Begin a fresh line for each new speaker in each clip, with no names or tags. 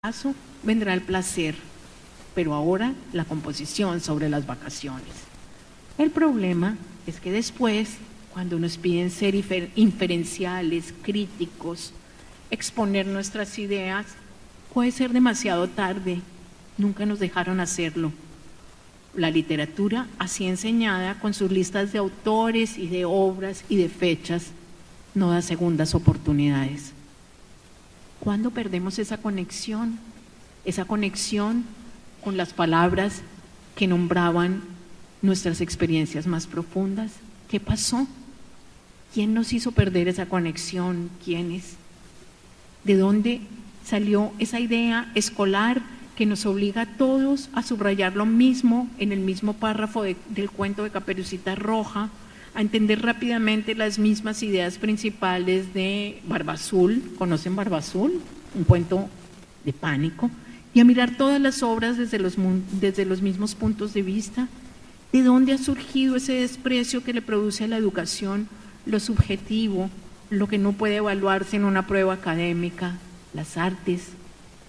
paso vendrá el placer, pero ahora la composición sobre las vacaciones. El problema es que después, cuando nos piden ser inferenciales, críticos, exponer nuestras ideas, puede ser demasiado tarde. Nunca nos dejaron hacerlo. La literatura, así enseñada, con sus listas de autores y de obras y de fechas, no da segundas oportunidades. ¿Cuándo perdemos esa conexión? Esa conexión con las palabras que nombraban nuestras experiencias más profundas. ¿Qué pasó? ¿Quién nos hizo perder esa conexión? ¿Quiénes? ¿De dónde salió esa idea escolar que nos obliga a todos a subrayar lo mismo en el mismo párrafo del cuento de Caperucita Roja, a entender rápidamente las mismas ideas principales de Barba Azul? ¿Conocen Barba Azul? Un cuento de pánico. Y a mirar todas las obras desde los mismos puntos de vista. ¿De dónde ha surgido ese desprecio que le produce a la educación lo subjetivo, lo que no puede evaluarse en una prueba académica, las artes,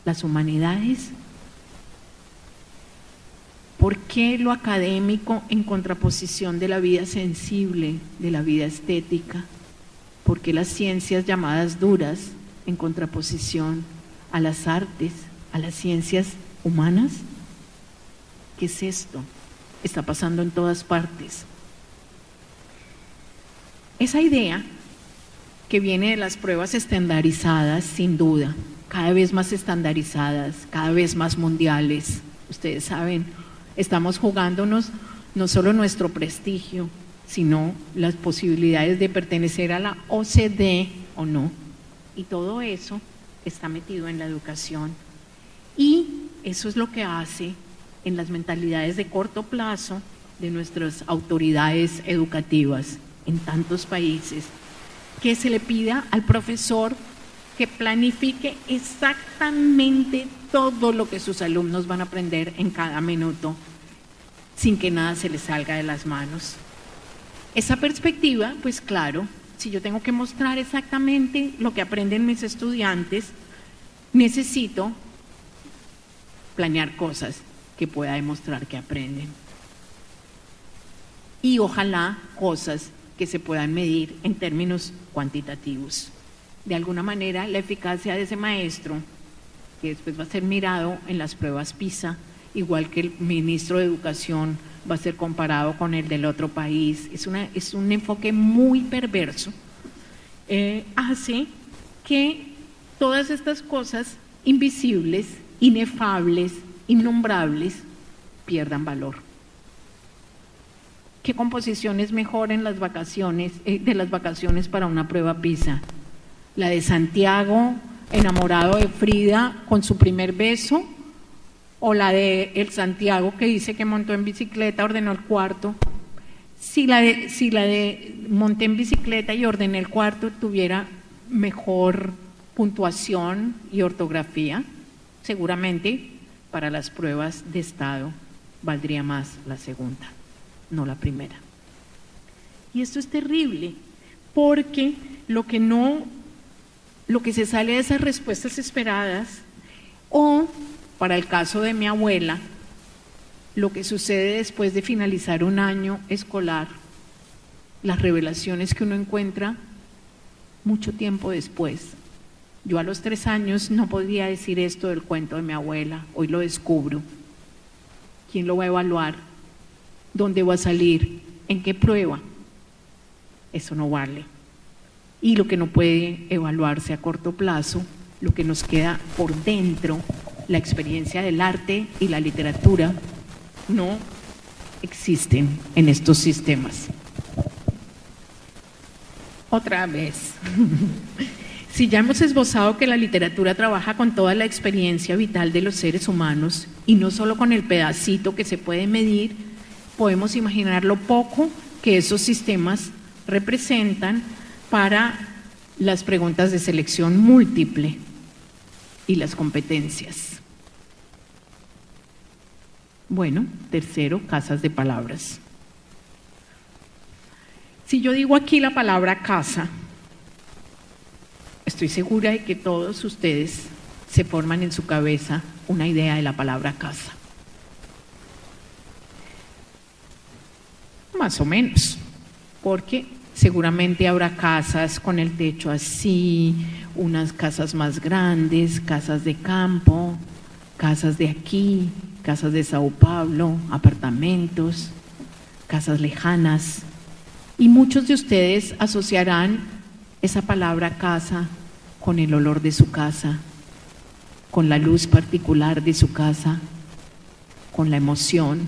las humanidades? ¿Por qué lo académico en contraposición de la vida sensible, de la vida estética? ¿Por qué las ciencias llamadas duras en contraposición a las artes, a las ciencias humanas? ¿Qué es esto? Está pasando en todas partes. Esa idea que viene de las pruebas estandarizadas, sin duda, cada vez más estandarizadas, cada vez más mundiales. Ustedes saben, estamos jugándonos no solo nuestro prestigio, sino las posibilidades de pertenecer a la OCDE o no. Y todo eso está metido en la educación. Y eso es lo que hace en las mentalidades de corto plazo de nuestras autoridades educativas en tantos países, que se le pida al profesor que planifique exactamente todo lo que sus alumnos van a aprender en cada minuto, sin que nada se les salga de las manos. Esa perspectiva, pues claro, si yo tengo que mostrar exactamente lo que aprenden mis estudiantes, necesito planear cosas que pueda demostrar que aprenden. Y ojalá cosas que se puedan medir en términos cuantitativos. De alguna manera, la eficacia de ese maestro, que después va a ser mirado en las pruebas PISA, igual que el ministro de Educación va a ser comparado con el del otro país, es un enfoque muy perverso, hace que todas estas cosas invisibles, inefables, innombrables, pierdan valor. ¿Qué composición es mejor en las vacaciones, de las vacaciones para una prueba PISA? ¿La de Santiago enamorado de Frida con su primer beso? ¿O la de el Santiago que dice que montó en bicicleta, ordenó el cuarto? Si la de monté en bicicleta y ordené el cuarto tuviera mejor puntuación y ortografía, seguramente para las pruebas de estado valdría más la segunda, no la primera. Y esto es terrible, porque lo que se sale de esas respuestas esperadas, o para el caso de mi abuela, lo que sucede después de finalizar un año escolar, las revelaciones que uno encuentra mucho tiempo después. Yo a los 3 años no podía decir esto del cuento de mi abuela, hoy lo descubro. ¿Quién lo va a evaluar? ¿Dónde va a salir? ¿En qué prueba? Eso no vale. Y lo que no puede evaluarse a corto plazo, lo que nos queda por dentro, la experiencia del arte y la literatura, no existen en estos sistemas. Otra vez. Si ya hemos esbozado que la literatura trabaja con toda la experiencia vital de los seres humanos y no solo con el pedacito que se puede medir, podemos imaginar lo poco que esos sistemas representan para las preguntas de selección múltiple y las competencias. Bueno, tercero, casas de palabras. Si yo digo aquí la palabra casa, estoy segura de que todos ustedes se forman en su cabeza una idea de la palabra casa. Más o menos, porque seguramente habrá casas con el techo así, unas casas más grandes, casas de campo, casas de aquí, casas de Sao Paulo, apartamentos, casas lejanas. Y muchos de ustedes asociarán esa palabra casa con el olor de su casa, con la luz particular de su casa, con la emoción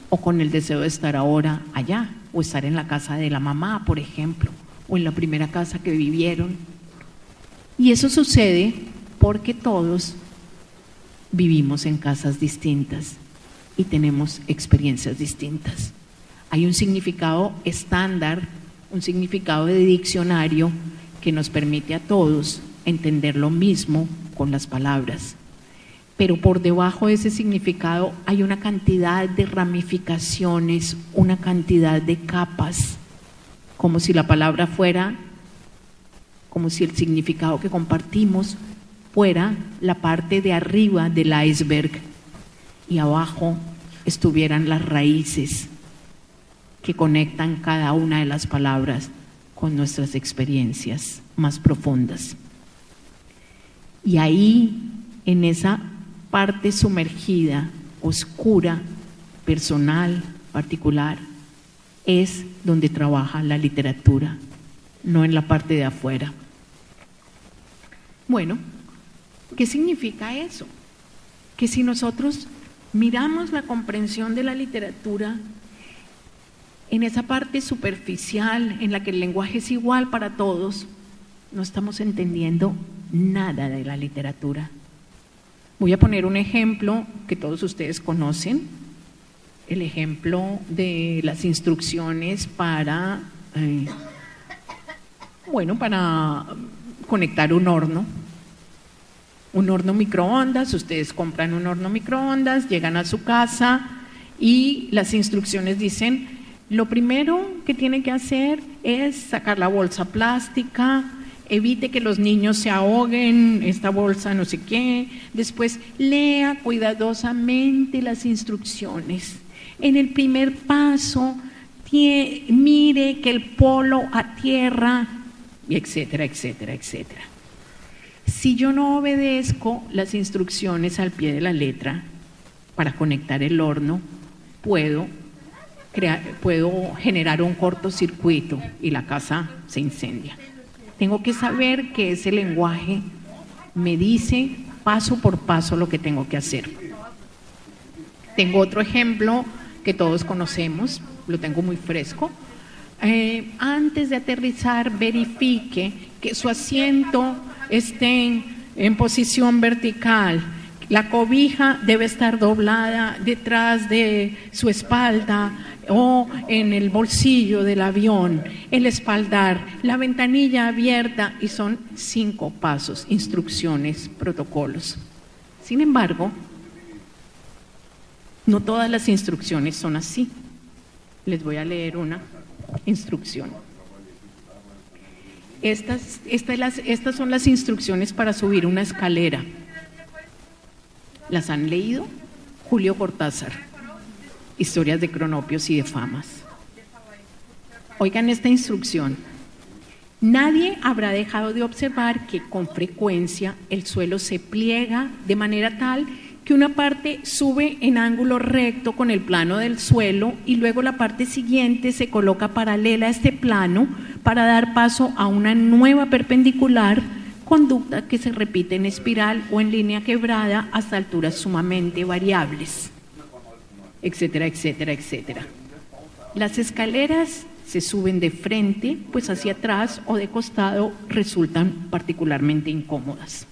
o con el deseo de estar ahora allá o estar en la casa de la mamá, por ejemplo, o en la primera casa que vivieron. Y eso sucede porque todos vivimos en casas distintas y tenemos experiencias distintas. Hay un significado estándar, un significado de diccionario que nos permite a todos entender lo mismo con las palabras. Pero por debajo de ese significado hay una cantidad de ramificaciones, una cantidad de capas, como si la palabra fuera, como si el significado que compartimos fuera la parte de arriba del iceberg y abajo estuvieran las raíces que conectan cada una de las palabras con nuestras experiencias más profundas. Y ahí, en esa parte sumergida, oscura, personal, particular, es donde trabaja la literatura, no en la parte de afuera. Bueno, ¿qué significa eso? Que si nosotros miramos la comprensión de la literatura en esa parte superficial en la que el lenguaje es igual para todos, no estamos entendiendo nada de la literatura. Voy a poner un ejemplo que todos ustedes conocen, el ejemplo de las instrucciones para conectar un horno microondas. Ustedes compran un horno microondas, llegan a su casa y las instrucciones dicen: lo primero que tiene que hacer es sacar la bolsa plástica, evite que los niños se ahoguen, esta bolsa no sé qué. Después lea cuidadosamente las instrucciones. En el primer paso, mire que el polo a tierra, etcétera, etcétera, etcétera. Si yo no obedezco las instrucciones al pie de la letra para conectar el horno, puedo generar un cortocircuito y la casa se incendia. Tengo que saber que ese lenguaje me dice paso por paso lo que tengo que hacer. Tengo otro ejemplo que todos conocemos, lo tengo muy fresco. Antes de aterrizar, verifique que su asiento esté en posición vertical. La cobija debe estar doblada detrás de su espalda o en el bolsillo del avión, el espaldar, la ventanilla abierta, y son 5 pasos, instrucciones, protocolos. Sin embargo, no todas las instrucciones son así. Les voy a leer una instrucción. Estas son las instrucciones para subir una escalera. ¿Las han leído? Julio Cortázar, Historias de Cronopios y de Famas. Oigan esta instrucción: nadie habrá dejado de observar que con frecuencia el suelo se pliega de manera tal que una parte sube en ángulo recto con el plano del suelo y luego la parte siguiente se coloca paralela a este plano para dar paso a una nueva perpendicular, conducta que se repite en espiral o en línea quebrada hasta alturas sumamente variables, etcétera, etcétera, etcétera. Las escaleras se suben de frente, pues hacia atrás o de costado resultan particularmente incómodas.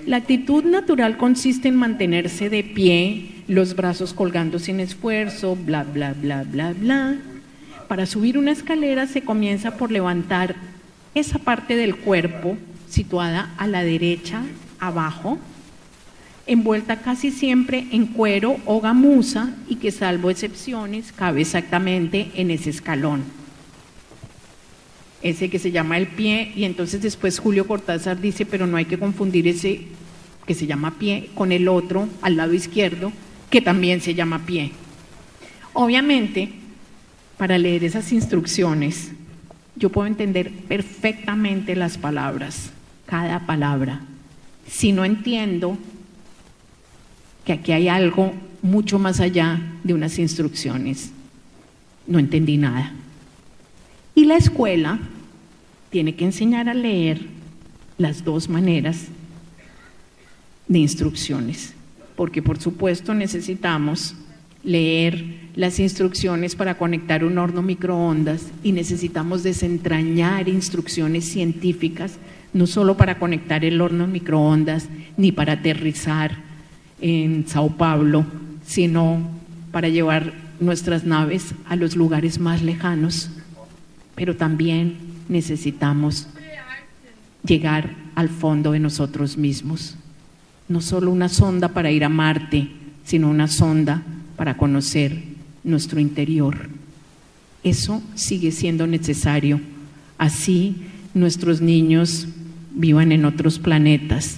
La actitud natural consiste en mantenerse de pie, los brazos colgando sin esfuerzo, bla, bla, bla, bla, bla. Para subir una escalera se comienza por levantar esa parte del cuerpo situada a la derecha, abajo, envuelta casi siempre en cuero o gamuza y que, salvo excepciones, cabe exactamente en ese escalón, ese que se llama el pie. Y entonces después Julio Cortázar dice: pero no hay que confundir ese que se llama pie, con el otro al lado izquierdo, que también se llama pie. Obviamente, para leer esas instrucciones, yo puedo entender perfectamente las palabras, cada palabra. Si no entiendo que aquí hay algo mucho más allá de unas instrucciones, no entendí nada. Y la escuela tiene que enseñar a leer las dos maneras de instrucciones, porque por supuesto necesitamos leer las instrucciones para conectar un horno microondas y necesitamos desentrañar instrucciones científicas, no solo para conectar el horno microondas ni para aterrizar en Sao Paulo, sino para llevar nuestras naves a los lugares más lejanos. Pero también necesitamos llegar al fondo de nosotros mismos. No solo una sonda para ir a Marte, sino una sonda para conocer nuestro interior. Eso sigue siendo necesario. Así nuestros niños vivan en otros planetas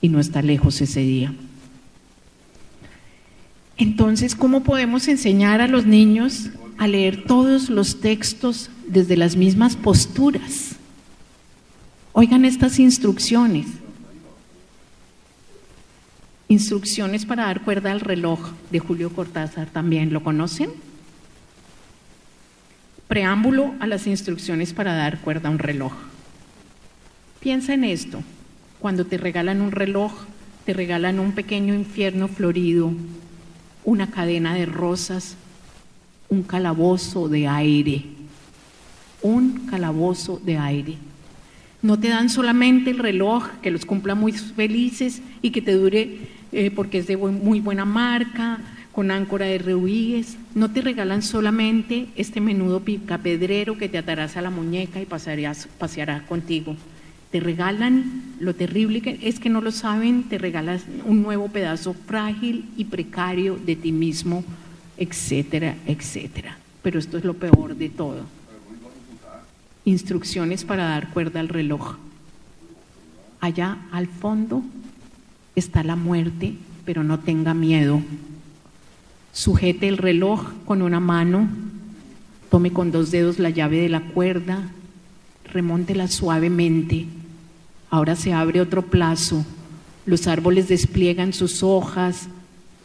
y no está lejos ese día. Entonces, ¿cómo podemos enseñar a los niños a leer todos los textos desde las mismas posturas? Oigan estas instrucciones. Instrucciones para dar cuerda al reloj, de Julio Cortázar, ¿también lo conocen? Preámbulo a las instrucciones para dar cuerda a un reloj. Piensa en esto: cuando te regalan un reloj, te regalan un pequeño infierno florido, una cadena de rosas, un calabozo de aire. Un calabozo de aire. No te dan solamente el reloj que los cumpla muy felices y que te dure porque es de muy buena marca, con áncora de rubíes. No te regalan solamente este menudo picapedrero que te atarás a la muñeca y paseará contigo. Te regalan, lo terrible que es que no lo saben, te regalas un nuevo pedazo frágil y precario de ti mismo, etcétera, etcétera. Pero esto es lo peor de todo. Instrucciones para dar cuerda al reloj. Allá al fondo está la muerte, pero no tenga miedo. Sujete el reloj con una mano, tome con 2 dedos la llave de la cuerda, remóntela suavemente. Ahora se abre otro plazo, los árboles despliegan sus hojas,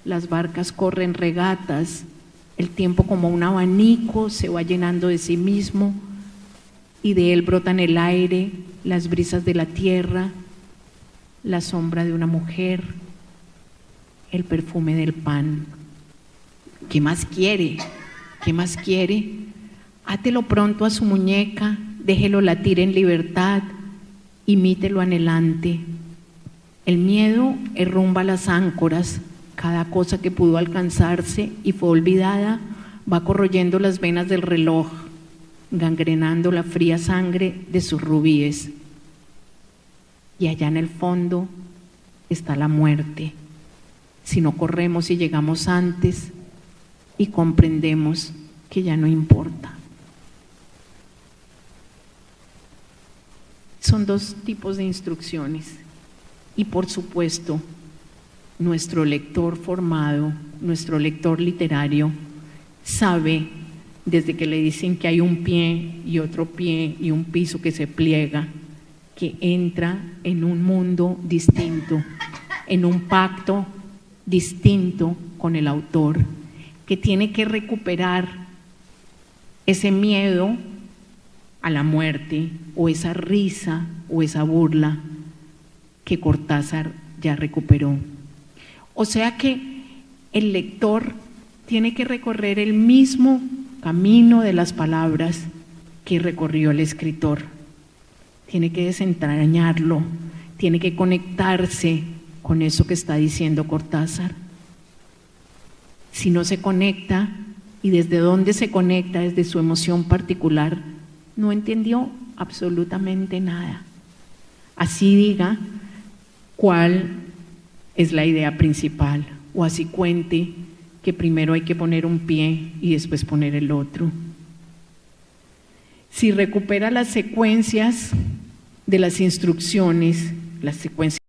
las barcas corren regatas, el tiempo como un abanico se va llenando de sí mismo y de él brotan el aire, las brisas de la tierra, la sombra de una mujer, el perfume del pan. ¿Qué más quiere? ¿Qué más quiere? Átelo pronto a su muñeca, déjelo latir en libertad, imítelo anhelante. El miedo herrumba las áncoras, cada cosa que pudo alcanzarse y fue olvidada va corroyendo las venas del reloj, gangrenando la fría sangre de sus rubíes. Y allá en el fondo está la muerte. Si no corremos y llegamos antes y comprendemos que ya no importa. Son 2 tipos de instrucciones y por supuesto nuestro lector formado, nuestro lector literario sabe desde que le dicen que hay un pie y otro pie y un piso que se pliega, que entra en un mundo distinto, en un pacto distinto con el autor, que tiene que recuperar ese miedo a la muerte o esa risa o esa burla que Cortázar ya recuperó. O sea que el lector tiene que recorrer el mismo camino de las palabras que recorrió el escritor. Tiene que desentrañarlo, tiene que conectarse con eso que está diciendo Cortázar. Si no se conecta, y desde dónde se conecta, desde su emoción particular, no entendió absolutamente nada. Así diga cuál es la idea principal, o así cuente que primero hay que poner un pie y después poner el otro. Si recupera las secuencias de las instrucciones, las secuencias